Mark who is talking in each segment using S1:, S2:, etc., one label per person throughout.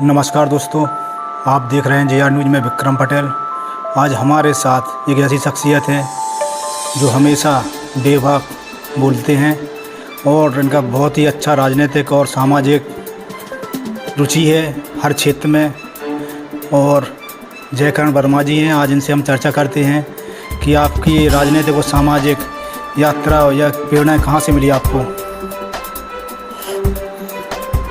S1: नमस्कार दोस्तों, आप देख रहे हैं JR न्यूज़ में विक्रम पटेल। आज हमारे साथ एक ऐसी शख्सियत है जो हमेशा बेबाक बोलते हैं और इनका बहुत ही अच्छा राजनीतिक और सामाजिक रुचि है हर क्षेत्र में। और जयकरण वर्मा जी हैं। आज इनसे हम चर्चा करते हैं कि आपकी राजनीतिक और सामाजिक यात्रा या प्रेरणा कहाँ से मिली आपको।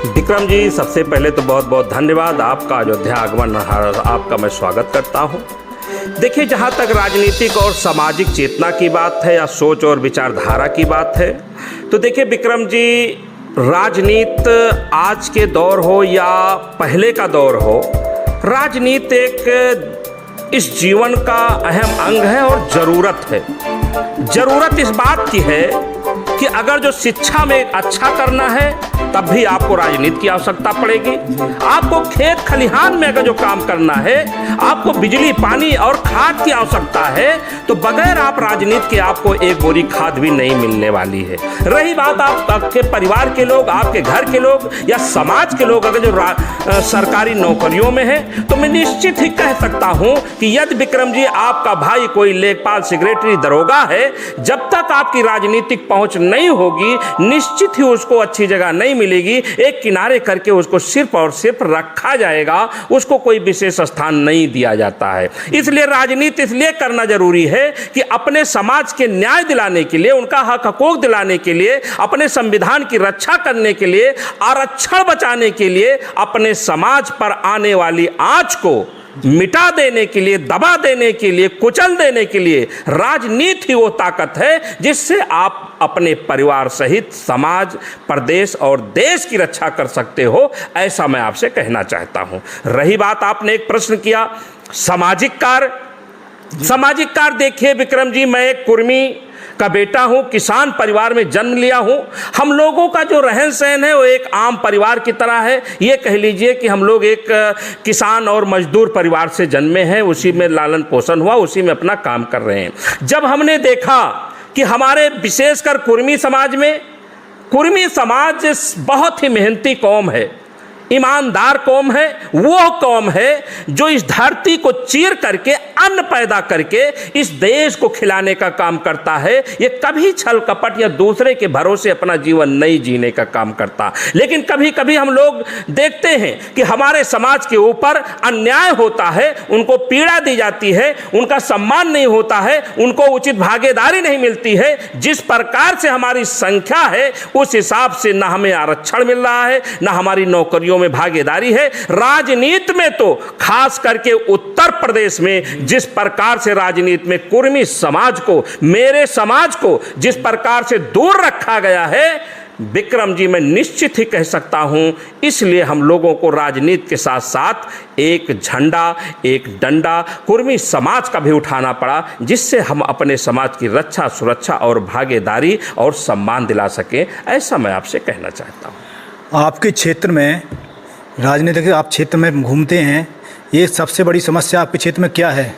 S2: विक्रम जी, सबसे पहले तो बहुत बहुत धन्यवाद आपका। अयोध्या आगमन आपका मैं स्वागत करता हूं। देखिए, जहां तक राजनीतिक और सामाजिक चेतना की बात है या सोच और विचारधारा की बात है, तो देखिए विक्रम जी, राजनीति आज के दौर हो या पहले का दौर हो, राजनीति एक इस जीवन का अहम अंग है और ज़रूरत है। ज़रूरत इस बात की है कि अगर जो शिक्षा में अच्छा करना है तब भी आपको राजनीति की आवश्यकता पड़ेगी। आपको खेत खलिहान में अगर जो काम करना है, आपको बिजली पानी और खाद की आवश्यकता है, तो बगैर आप राजनीति के आपको एक बोरी खाद भी नहीं मिलने वाली है। रही बात आपके परिवार के लोग, आपके घर के लोग या समाज के लोग अगर जो सरकारी नौकरियों में है, तो मैं निश्चित ही कह सकता हूं कि यदि विक्रम जी आपका भाई कोई लेखपाल सेक्रेटरी दरोगा है, जब तक आपकी राजनीतिक पहुंच नहीं होगी, निश्चित ही उसको अच्छी जगह नहीं मिलेगी। एक किनारे करके उसको सिर्फ और सिर्फ रखा जाएगा, उसको कोई विशेष स्थान नहीं दिया जाता है। इसलिए राजनीति इसलिए करना जरूरी है कि अपने समाज के न्याय दिलाने के लिए, उनका हक हकूक दिलाने के लिए, अपने संविधान की रक्षा करने के लिए, आरक्षण बचाने के लिए, अपने समाज पर आने वाली आंच को मिटा देने के लिए, दबा देने के लिए, कुचल देने के लिए राजनीति ही वो ताकत है जिससे आप अपने परिवार सहित समाज, प्रदेश और देश की रक्षा कर सकते हो। ऐसा मैं आपसे कहना चाहता हूं। रही बात, आपने एक प्रश्न किया सामाजिक कार्य। सामाजिक कार्य देखिए विक्रम जी, मैं एक कुर्मी का बेटा हूं, किसान परिवार में जन्म लिया हूं। हम लोगों का जो रहन सहन है वो एक आम परिवार की तरह है। ये कह लीजिए कि हम लोग एक किसान और मजदूर परिवार से जन्मे हैं, उसी में लालन पोषण हुआ, उसी में अपना काम कर रहे हैं। जब हमने देखा कि हमारे विशेषकर कुर्मी समाज में, कुर्मी समाज बहुत ही मेहनती कौम है, ईमानदार कौम है, वो कौम है जो इस धरती को चीर करके अन्न पैदा करके इस देश को खिलाने का काम करता है। ये कभी छल कपट या दूसरे के भरोसे अपना जीवन नहीं जीने का काम करता। लेकिन कभी कभी हम लोग देखते हैं कि हमारे समाज के ऊपर अन्याय होता है, उनको पीड़ा दी जाती है, उनका सम्मान नहीं होता है, उनको उचित भागीदारी नहीं मिलती है। जिस प्रकार से हमारी संख्या है उस हिसाब से ना हमें आरक्षण मिल रहा है, ना हमारी नौकरियों में भागीदारी है। राजनीति में तो खास करके उत्तर प्रदेश में जिस प्रकार से राजनीति में कुर्मी समाज को, मेरे समाज को जिस प्रकार से दूर रखा गया है, विक्रम जी मैं निश्चित ही कह सकता हूं, इसलिए हम लोगों को राजनीति के साथ साथ एक झंडा, एक डंडा कुर्मी समाज का भी उठाना पड़ा, जिससे हम अपने समाज की रक्षा, सुरक्षा और भागीदारी और सम्मान दिला सकें। ऐसा मैं आपसे कहना चाहता हूं।
S1: आपके क्षेत्र में राजनीतिक, आप क्षेत्र में घूमते हैं, ये सबसे बड़ी समस्या आपके क्षेत्र में क्या है?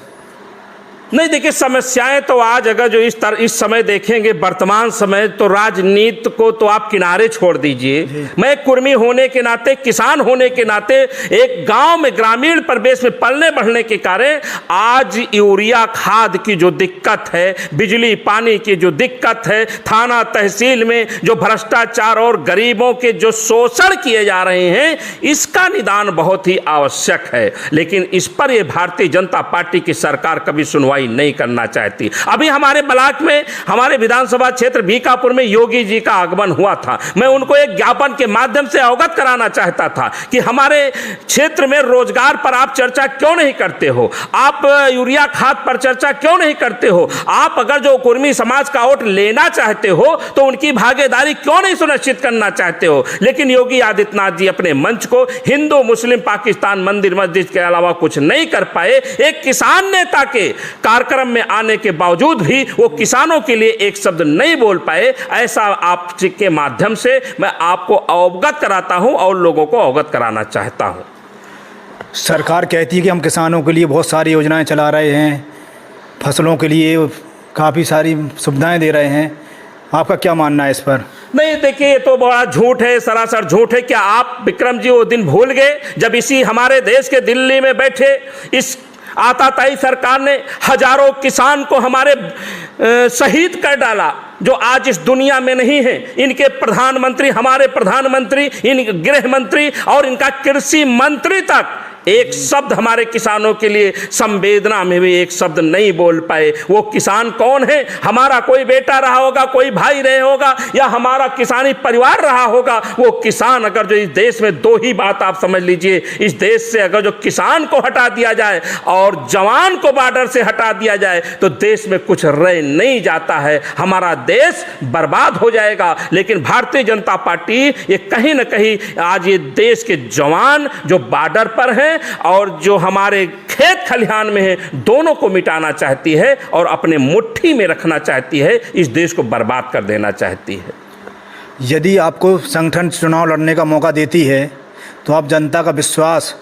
S2: नहीं देखिए, समस्याएं तो आज अगर जो इस समय देखेंगे, वर्तमान समय, तो राजनीति को तो आप किनारे छोड़ दीजिए। मैं कुर्मी होने के नाते, किसान होने के नाते, एक गांव में ग्रामीण परिवेश में पलने बढ़ने के कारण आज यूरिया खाद की जो दिक्कत है, बिजली पानी की जो दिक्कत है, थाना तहसील में जो भ्रष्टाचार और गरीबों के जो शोषण किए जा रहे हैं, इसका निदान बहुत ही आवश्यक है। लेकिन इस पर यह भारतीय जनता पार्टी की सरकार कभी सुनवाई नहीं करना चाहती। अभी हमारे ब्लॉक में, हमारे विधानसभा क्षेत्र भीकापुर में योगी जी का आगमन हुआ था। मैं उनको एक ज्ञापन के माध्यम से अवगत कराना चाहता था कि हमारे क्षेत्र में रोजगार पर आप चर्चा क्यों नहीं करते हो, आप यूरिया खाद पर चर्चा क्यों नहीं करते हो, आप अगर जो कुर्मी समाज का वोट लेना चाहते हो तो उनकी भागीदारी क्यों नहीं सुनिश्चित करना चाहते हो। लेकिन योगी आदित्यनाथ जी अपने मंच को हिंदू, मुस्लिम, पाकिस्तान, मंदिर मस्जिद के अलावा कुछ नहीं कर पाए। एक किसान नेता के कार्यक्रम में आने के बावजूद भी वो किसानों के लिए एक शब्द नहीं बोल पाए। ऐसा आपके माध्यम से मैं आपको अवगत कराता हूं और लोगों को अवगत कराना चाहता हूं।
S1: सरकार कहती है कि हम किसानों के लिए बहुत सारी योजनाएं चला रहे हैं, फसलों के लिए काफ़ी सारी सुविधाएं दे रहे हैं, आपका क्या मानना है इस पर?
S2: नहीं, देखिए ये तो बड़ा झूठ है, सरासर झूठ है। क्या आप विक्रम जी वो दिन भूल गए जब इसी हमारे देश के दिल्ली में बैठे इस आताताई सरकार ने हजारों किसान को हमारे शहीद कर डाला, जो आज इस दुनिया में नहीं है। इनके प्रधानमंत्री, हमारे प्रधानमंत्री, इन गृह मंत्री और इनका कृषि मंत्री तक एक शब्द हमारे किसानों के लिए संवेदना में भी एक शब्द नहीं बोल पाए। वो किसान कौन है? हमारा कोई बेटा रहा होगा, कोई भाई रहे होगा, या हमारा किसानी परिवार रहा होगा। वो किसान, अगर जो इस देश में दो ही बात आप समझ लीजिए, इस देश से अगर जो किसान को हटा दिया जाए और जवान को बॉर्डर से हटा दिया जाए तो देश में कुछ रह नहीं जाता है, हमारा देश बर्बाद हो जाएगा। लेकिन भारतीय जनता पार्टी ये कहीं ना कहीं आज ये देश के जवान जो बॉर्डर पर हैं और जो हमारे खेत खलिहान में है, दोनों को मिटाना चाहती है और अपने मुट्ठी में रखना चाहती है, इस देश को बर्बाद कर देना चाहती है।
S1: यदि आपको संगठन चुनाव लड़ने का मौका देती है तो आप जनता का विश्वास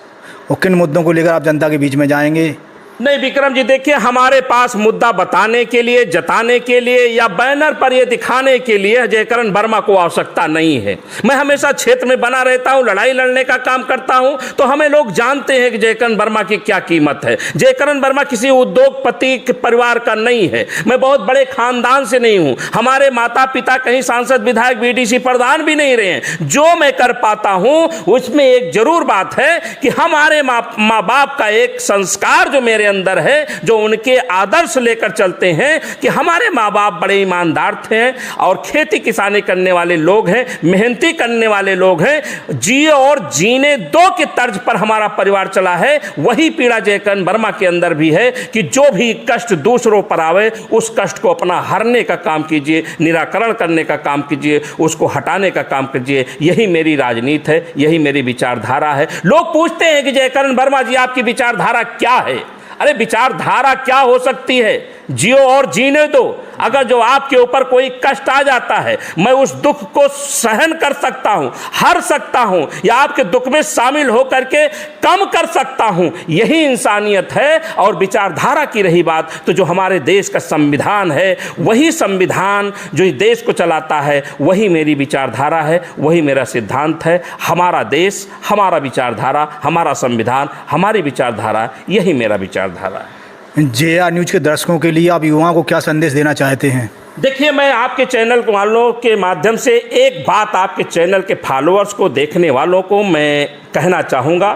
S1: और किन मुद्दों को लेकर आप जनता के बीच में जाएंगे?
S2: नहीं विक्रम जी, देखिए हमारे पास मुद्दा बताने के लिए, जताने के लिए या बैनर पर यह दिखाने के लिए जयकरण वर्मा को आवश्यकता नहीं है। मैं हमेशा क्षेत्र में बना रहता हूं, लड़ाई लड़ने का काम करता हूं, तो हमें लोग जानते हैं कि जयकरण वर्मा की क्या कीमत है। जयकरण वर्मा किसी उद्योगपति के परिवार का नहीं है, मैं बहुत बड़े खानदान से नहीं हूं, हमारे माता पिता कहीं सांसद, विधायक, बीडीसी प्रधान भी नहीं रहे हैं। जो मैं कर पाता हूं उसमें एक जरूर बात है कि हमारे माँ बाप का एक संस्कार जो मेरे अंदर है, जो उनके आदर्श लेकर चलते हैं कि हमारे माँ बाप बड़े ईमानदार थे और खेती किसानी करने वाले लोग हैं, मेहनती करने वाले लोग हैं, जिए और जीने दो के तर्ज पर हमारा परिवार चला है। वही पीड़ा जयकरण वर्मा के अंदर भी है कि जो भी कष्ट दूसरों पर आवे उस कष्ट को अपना हरने का काम कीजिए, निराकरण करने का काम कीजिए, उसको हटाने का काम कीजिए। यही मेरी राजनीति है, यही मेरी विचारधारा है। लोग पूछते हैं कि जयकरण वर्मा जी आपकी विचारधारा क्या है? अरे विचारधारा क्या हो सकती है? जियो और जीने दो। अगर जो आपके ऊपर कोई कष्ट आ जाता है, मैं उस दुख को सहन कर सकता हूं, हर सकता हूं, या आपके दुख में शामिल होकर के कम कर सकता हूं। यही इंसानियत है। और विचारधारा की रही बात, तो जो हमारे देश का संविधान है, वही संविधान जो इस देश को चलाता है, वही मेरी विचारधारा है, वही मेरा सिद्धांत है। हमारा देश, हमारा विचारधारा, हमारा संविधान, हमारी विचारधारा, यही मेरा विचारधारा है।
S1: JR न्यूज़ के दर्शकों के लिए आप युवाओं को क्या संदेश देना चाहते हैं?
S2: देखिए, मैं आपके चैनल वालों के माध्यम से एक बात आपके चैनल के फॉलोअर्स को, देखने वालों को मैं कहना चाहूँगा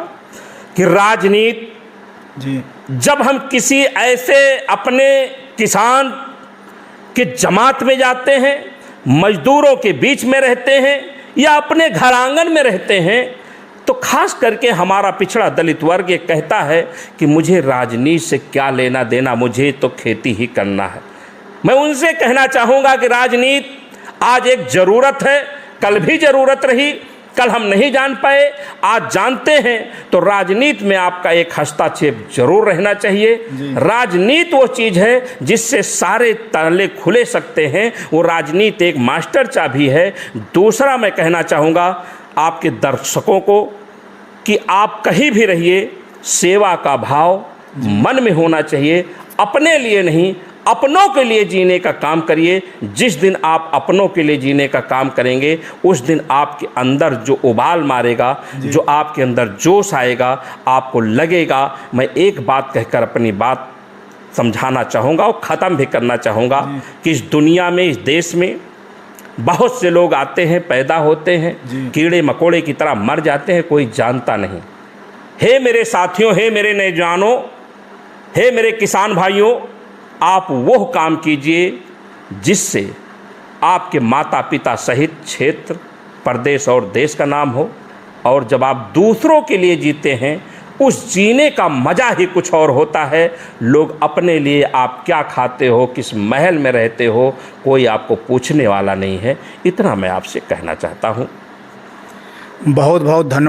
S2: कि राजनीति
S1: जी,
S2: जब हम किसी ऐसे अपने किसान के जमात में जाते हैं, मजदूरों के बीच में रहते हैं या अपने घर आंगन में रहते हैं, तो खास करके हमारा पिछड़ा दलित वर्ग ये कहता है कि मुझे राजनीति से क्या लेना देना, मुझे तो खेती ही करना है। मैं उनसे कहना चाहूँगा कि राजनीति आज एक ज़रूरत है, कल भी ज़रूरत रही, कल हम नहीं जान पाए, आज जानते हैं। तो राजनीति में आपका एक हस्तक्षेप जरूर रहना चाहिए। राजनीति वो चीज़ है जिससे सारे ताले खुले सकते हैं, वो राजनीति एक मास्टर चाबी है। दूसरा मैं कहना चाहूँगा आपके दर्शकों को कि आप कहीं भी रहिए, सेवा का भाव मन में होना चाहिए। अपने लिए नहीं, अपनों के लिए जीने का काम करिए। जिस दिन आप अपनों के लिए जीने का काम करेंगे, उस दिन आपके अंदर जो उबाल मारेगा, जो आपके अंदर जोश आएगा, आपको लगेगा। मैं एक बात कहकर अपनी बात समझाना चाहूँगा और ख़त्म भी करना चाहूँगा कि इस दुनिया में, इस देश में बहुत से लोग आते हैं, पैदा होते हैं, कीड़े मकोड़े की तरह मर जाते हैं, कोई जानता नहीं। हे मेरे साथियों, हे मेरे नौजवानों, हे मेरे किसान भाइयों, आप वो काम कीजिए जिससे आपके माता पिता सहित क्षेत्र, प्रदेश और देश का नाम हो। और जब आप दूसरों के लिए जीते हैं, उस जीने का मज़ा ही कुछ और होता है। लोग अपने लिए आप क्या खाते हो, किस महल में रहते हो, कोई आपको पूछने वाला नहीं है। इतना मैं आपसे कहना चाहता हूँ।
S1: बहुत बहुत धन्यवाद।